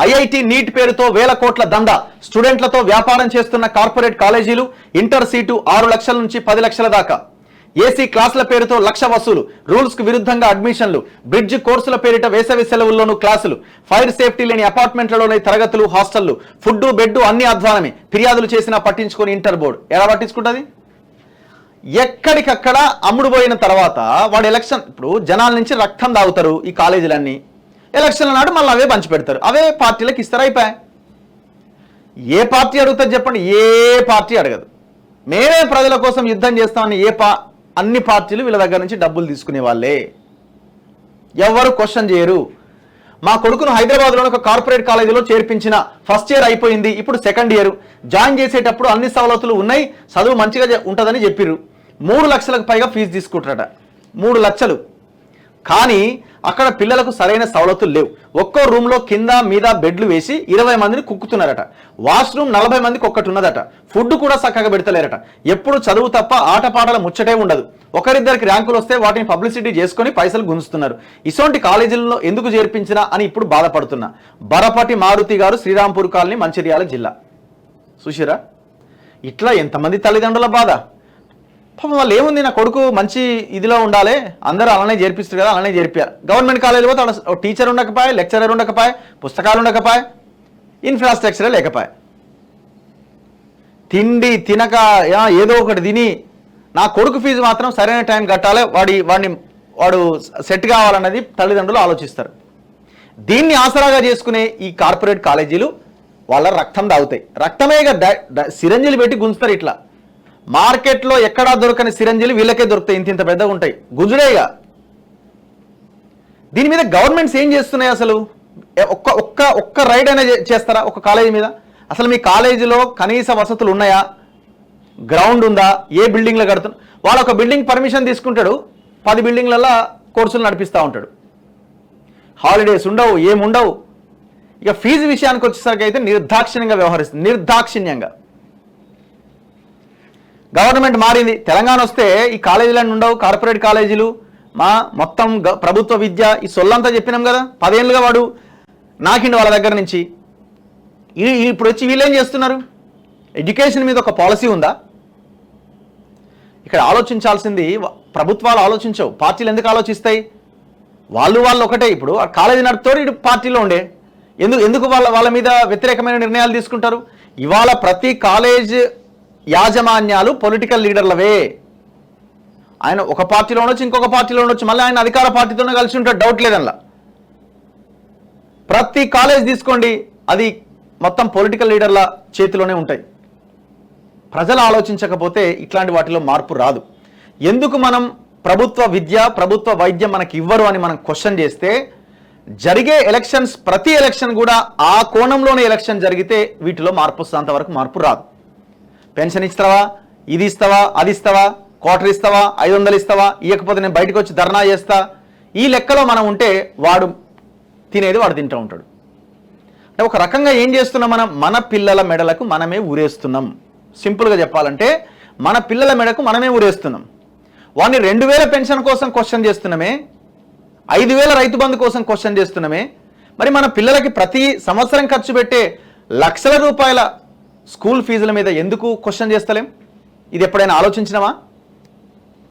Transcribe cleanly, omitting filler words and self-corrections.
IIT NEET పేరుతో వేల కోట్ల దందా, స్టూడెంట్లతో వ్యాపారం చేస్తున్న కార్పొరేట్ కాలేజీలు. ఇంటర్ సీటు 6 లక్షల నుంచి 10 లక్షల దాకా. ఏసీ క్లాసుల పేరుతో లక్ష వసూలు, రూల్స్ కు విరుద్ధంగా అడ్మిషన్లు, బ్రిడ్జ్ కోర్సుల పేరిట వేసవి సెలవుల్లోనూ క్లాసులు, ఫైర్ సేఫ్టీ లేని అపార్ట్మెంట్లలోని తరగతులు, హాస్టళ్లు, ఫుడ్ బెడ్ అన్ని అధ్వానమే. ఫిర్యాదులు చేసినా పట్టించుకొని ఇంటర్ బోర్డు ఎలా పట్టించుకుంటుంది? ఎక్కడికక్కడ అమ్ముడు పోయిన తర్వాత వాడు ఎలక్షన్, ఇప్పుడు జనాల నుంచి రక్తం తాగుతారు ఈ కాలేజీలన్నీ. ఎలక్షన్ల నాడు మళ్ళీ అవే పంచి పెడతారు, అవే పార్టీలకు ఇస్తారు, అయిపోయా. ఏ పార్టీ అడుగుతుంది చెప్పండి? ఏ పార్టీ అడగదు. మేమే ప్రజల కోసం యుద్ధం చేస్తామని అన్ని పార్టీలు వీళ్ళ దగ్గర నుంచి డబ్బులు తీసుకునే వాళ్ళే. ఎవరు క్వశ్చన్ చేయరు. మా కొడుకును హైదరాబాద్లోని ఒక కార్పొరేట్ కాలేజీలో చేర్పించిన, ఫస్ట్ ఇయర్ అయిపోయింది, ఇప్పుడు సెకండ్ ఇయర్. జాయిన్ చేసేటప్పుడు అన్ని సవలతులు ఉన్నాయి, చదువు మంచిగా ఉంటుందని చెప్పిర్రు. 3 లక్షలకు పైగా ఫీజు తీసుకుంటారట. 3 లక్షలు. కానీ అక్కడ పిల్లలకు సరైన సవలతులు లేవు. ఒక్కో రూమ్లో కింద మీద బెడ్లు వేసి 20 మందిని కుక్కుతున్నారట. వాష్రూమ్ 40 మందికి ఒక్కటి ఉన్నదట. ఫుడ్ కూడా చక్కగా పెడతలేరట. ఎప్పుడు చదువు తప్ప ఆటపాటల ముచ్చటే ఉండదు. ఒకరిద్దరికి ర్యాంకులు వస్తే వాటిని పబ్లిసిటీ చేసుకొని పైసలు గుంజుతున్నారు. ఇటువంటి కాలేజీలలో ఎందుకు చేర్పించినా అని ఇప్పుడు బాధపడుతున్నా. బరపటి మారుతి గారు, శ్రీరాంపూర్ కాలనీ, మంచిర్యాల జిల్లా. చూసిరా ఇట్లా ఎంతమంది తల్లిదండ్రుల బాధ. పాపం వాళ్ళు ఏముంది, నా కొడుకు మంచి ఇదిలో ఉండాలి, అందరూ అలానే చేర్పిస్తారు కదా, అలానే చేర్పారు. గవర్నమెంట్ కాలేజీ పోతే అక్కడ టీచర్ ఉండకపోయా, లెక్చరర్ ఉండకపోయా, పుస్తకాలు ఉండకపోయా, ఇన్ఫ్రాస్ట్రక్చరే లేకపోయా. తిండి తినక ఏదో ఒకటి తిని నా కొడుకు ఫీజు మాత్రం సరైన టైం కట్టాలి, వాడు సెట్ కావాలన్నది తల్లిదండ్రులు ఆలోచిస్తారు. దీన్ని ఆసరాగా చేసుకునే ఈ కార్పొరేట్ కాలేజీలు వాళ్ళ రక్తం తాగుతాయి. రక్తమే సిరంజిలు పెట్టి గుంజుతారు. ఇట్లా మార్కెట్లో ఎక్కడా దొరకని సిరంజిలు వీళ్ళకే దొరుకుతాయి. ఇంత పెద్దగా ఉంటాయి, గుజుడేగా. దీని మీద గవర్నమెంట్స్ ఏం చేస్తున్నాయి అసలు? ఒక్క రైడ్ అయినా చేస్తారా ఒక కాలేజీ మీద? అసలు మీ కాలేజీలో కనీస వసతులు ఉన్నాయా? గ్రౌండ్ ఉందా? ఏ బిల్డింగ్లో కడుతున్నా? వాళ్ళు ఒక బిల్డింగ్ పర్మిషన్ తీసుకుంటాడు, 10 బిల్డింగ్లలో కోర్సులు నడిపిస్తూ ఉంటాడు. హాలిడేస్ ఉండవు, ఏముండవు. ఇక ఫీజు విషయానికి వచ్చేసరికి అయితే నిర్దాక్షిణ్యంగా వ్యవహరిస్తుంది. నిర్దాక్షిణ్యంగా గవర్నమెంట్ మారింది. తెలంగాణ వస్తే ఈ కాలేజీలన్నీ ఉండవు, కార్పొరేట్ కాలేజీలు. మొత్తం ప్రభుత్వ విద్య, ఈ సొల్లంతా చెప్పినాం కదా. 10 ఏళ్ళుగా వాడు నాకిండి వాళ్ళ దగ్గర నుంచి. ఇప్పుడు వచ్చి వీళ్ళేం చేస్తున్నారు? ఎడ్యుకేషన్ మీద ఒక పాలసీ ఉందా? ఇక్కడ ఆలోచించాల్సింది ప్రభుత్వాలు ఆలోచించవు, పార్టీలు ఎందుకు ఆలోచిస్తాయి? వాళ్ళు ఒకటే. ఇప్పుడు కాలేజీ నడుపుతాడు, ఇటు పార్టీలో ఉండే ఎందుకు వాళ్ళ మీద వ్యతిరేకమైన నిర్ణయాలు తీసుకుంటారు? ఇవాళ ప్రతి కాలేజ్ యాజమాన్యాలు పొలిటికల్ లీడర్లవే. ఆయన ఒక పార్టీలో ఉండొచ్చు, ఇంకొక పార్టీలో ఉండొచ్చు, మళ్ళీ ఆయన అధికార పార్టీతోనే కలిసి ఉంటాడు, డౌట్ లేదల్లా. ప్రతి కాలేజ్ తీసుకోండి, అది మొత్తం పొలిటికల్ లీడర్ల చేతిలోనే ఉంటాయి. ప్రజలు ఆలోచించకపోతే ఇట్లాంటి వాటిలో మార్పు రాదు. ఎందుకు మనం ప్రభుత్వ విద్య, ప్రభుత్వ వైద్యం మనకి ఇవ్వరు అని మనం క్వశ్చన్ చేస్తే, జరిగే ఎలక్షన్స్, ప్రతి ఎలక్షన్ కూడా ఆ కోణంలోనే ఎలక్షన్ జరిగితే వీటిలో మార్పు వస్తే అంతవరకు మార్పు రాదు. పెన్షన్ ఇస్తావా, ఇది ఇస్తావా, అది ఇస్తావా, క్వార్టర్ ఇస్తావా, 500 ఇస్తావా, ఇవ్వకపోతే నేను బయటకు వచ్చి ధర్నా చేస్తా, ఈ లెక్కలో మనం ఉంటే వాడు తినేది వాడు తింటూ ఉంటాడు. అంటే ఒక రకంగా ఏం చేస్తున్నాం మనం? మన పిల్లల మెడలకు మనమే ఊరేస్తున్నాం. సింపుల్గా చెప్పాలంటే మన పిల్లల మెడకు మనమే ఊరేస్తున్నాం. వాడిని 2000 పెన్షన్ కోసం క్వశ్చన్ చేస్తున్నామే, 5000 రైతు బంధు కోసం క్వశ్చన్ చేస్తున్నామే. మరి మన పిల్లలకి ప్రతి సంవత్సరం ఖర్చు పెట్టే లక్షల రూపాయల స్కూల్ ఫీజుల మీద ఎందుకు క్వశ్చన్ చేస్తలేం? ఇది ఎప్పుడైనా ఆలోచించినావా?